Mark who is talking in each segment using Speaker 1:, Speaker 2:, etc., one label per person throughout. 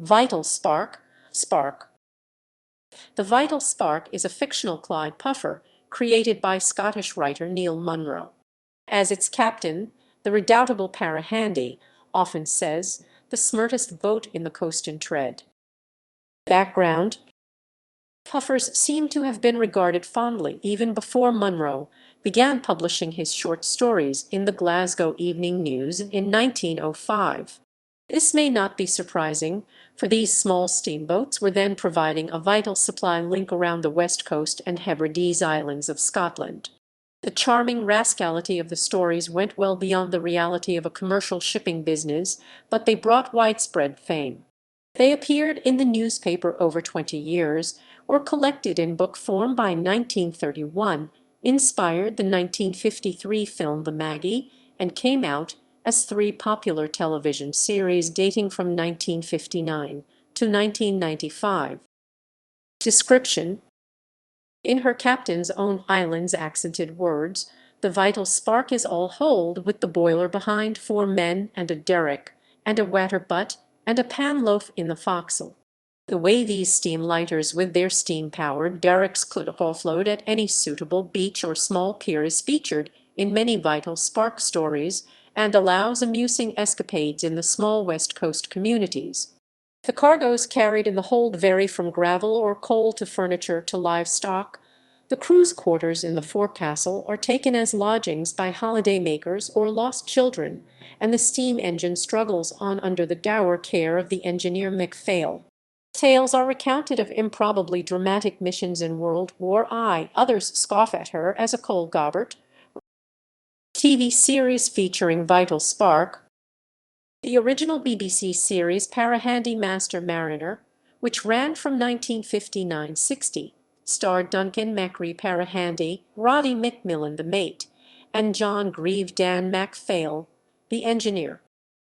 Speaker 1: Vital Spark, Spark. The Vital Spark is a fictional Clyde puffer created by Scottish writer Neil Munro. As its captain, the redoubtable Parahandy often says, "the smertest boat in the coastin tread." Background: puffers seem to have been regarded fondly even before Munro began publishing his short stories in the Glasgow Evening News in 1905. This may not be surprising, for these small steamboats were then providing a vital supply link around the west coast and Hebrides Islands of Scotland. The charming rascality of the stories went well beyond the reality of a commercial shipping business, but they brought widespread fame. They appeared in the newspaper over 20 years, were collected in book form by 1931, inspired the 1953 film The Maggie, and came out as 3 popular television series dating from 1959 to 1995. Description: in her captain's own island's accented words, the Vital Spark is all hold with the boiler behind 4 men and a derrick, and a water butt, and a pan loaf in the forecastle. The way these steam lighters with their steam-powered derricks could offload at any suitable beach or small pier is featured in many Vital Spark stories, and allows amusing escapades in the small West Coast communities. The cargoes carried in the hold vary from gravel or coal to furniture to livestock. The crew's quarters in the forecastle are taken as lodgings by holiday-makers or lost children, and the steam engine struggles on under the dour care of the engineer MacPhail. Tales are recounted of improbably dramatic missions in World War I. Others scoff at her as a coal gobbert. TV series featuring Vital Spark. The original BBC series Parahandy Master Mariner, which ran from 1959-60, starred Duncan Macri Parahandy, Roddy McMillan the mate, and John Grieve Dan MacPhail, the engineer.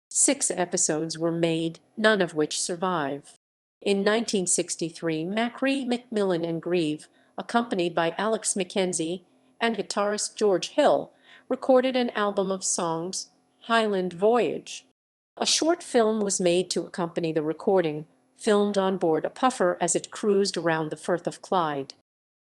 Speaker 1: 6 episodes were made, none of which survive. In 1963, Macri, McMillan, and Grieve, accompanied by Alex Mackenzie and guitarist George Hill, recorded an album of songs, Highland Voyage. A short film was made to accompany the recording, filmed on board a puffer as it cruised around the Firth of Clyde.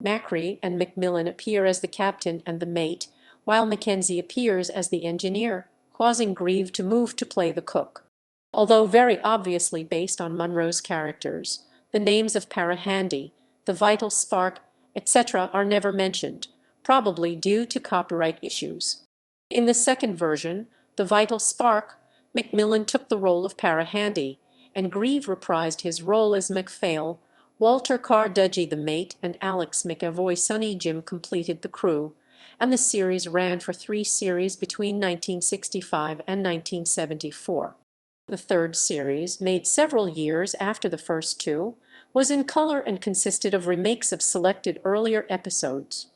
Speaker 1: Macri and Macmillan appear as the captain and the mate, while Mackenzie appears as the engineer, causing Grieve to move to play the cook. Although very obviously based on Munro's characters, the names of Parahandy, the Vital Spark, etc. are never mentioned, probably due to copyright issues. In the second version, the Vital Spark, Macmillan took the role of Parahandy, and Grieve reprised his role as MacPhail. Walter Cardudgy the mate and Alex McAvoy Sonny Jim completed the crew, and the series ran for 3 series between 1965 and 1974. The third series, made several years after the first 2, was in color and consisted of remakes of selected earlier episodes.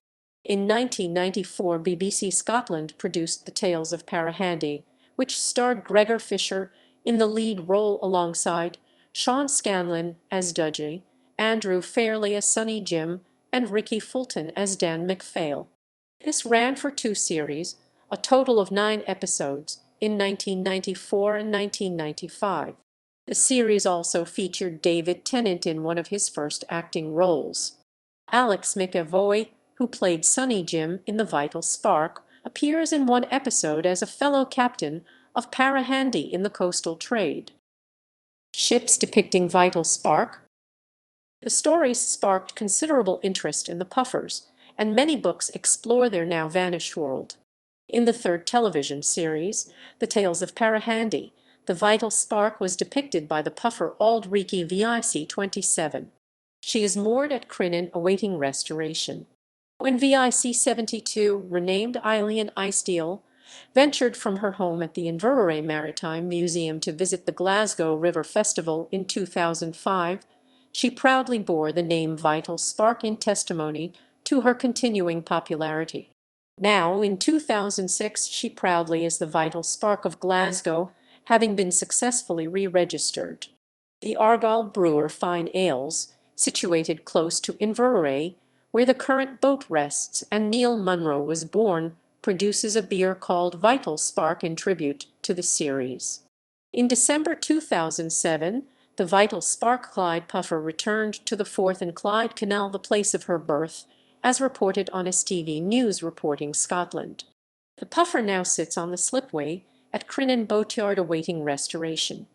Speaker 1: In 1994, BBC Scotland produced The Tales of Parahandy, which starred Gregor Fisher in the lead role alongside Sean Scanlon as Dudgy, Andrew Fairley as Sonny Jim, and Ricky Fulton as Dan MacPhail. This ran for 2 series, a total of 9 episodes, in 1994 and 1995. The series also featured David Tennant in one of his first acting roles. Alex McAvoy, who played Sonny Jim in The Vital Spark, appears in 1 episode as a fellow captain of Parahandy in the coastal trade. Ships depicting Vital Spark. The stories sparked considerable interest in the puffers, and many books explore their now vanished world. In the 3rd television series, The Tales of Parahandy, the Vital Spark was depicted by the puffer Auld Reekie VIC-27. She is moored at Crinan awaiting restoration. When VIC-72, renamed Eilean Icedeal, ventured from her home at the Inverary Maritime Museum to visit the Glasgow River Festival in 2005, she proudly bore the name Vital Spark in testimony to her continuing popularity. Now, in 2006, she proudly is the Vital Spark of Glasgow, having been successfully re-registered. The Argyll Brewer Fine Ales, situated close to Inverary, where the current boat rests and Neil Munro was born, produces a beer called Vital Spark in tribute to the series. In December 2007, The vital spark Clyde puffer returned to the Forth and Clyde Canal, the place of her birth, as reported on STV News reporting Scotland. The puffer now sits on the slipway at Crinan Boatyard awaiting restoration.